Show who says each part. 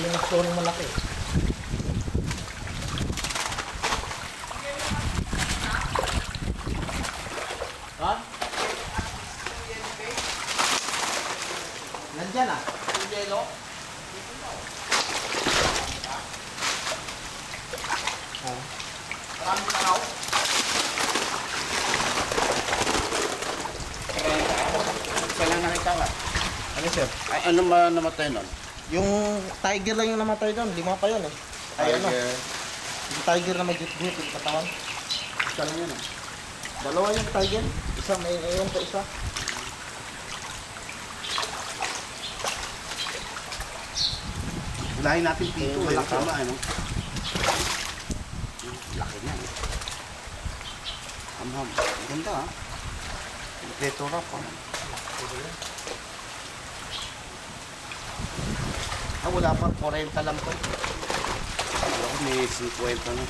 Speaker 1: yung nagsurong malaki. Ha? Nandyan ah. Yung yelo? Maraming tao.
Speaker 2: Isa lang nakita ka.
Speaker 1: Ano sir?
Speaker 2: Ay, ano ba namatay nun?
Speaker 1: Yung tiger lang yung namatay doon. 5 pa yun eh. Ay ano? Yung tiger na may git-git yung katawan.
Speaker 2: Isa lang yun.
Speaker 1: 2 yung tiger. Isa may ayon pa isa.
Speaker 2: Unahin natin pito.
Speaker 1: Malaki.
Speaker 2: Tama, ano? Laki niya. Amham. Ganda, ha? Ito rap, ha?
Speaker 1: Ah, wala pa. 40 lang to.
Speaker 2: May 50 na.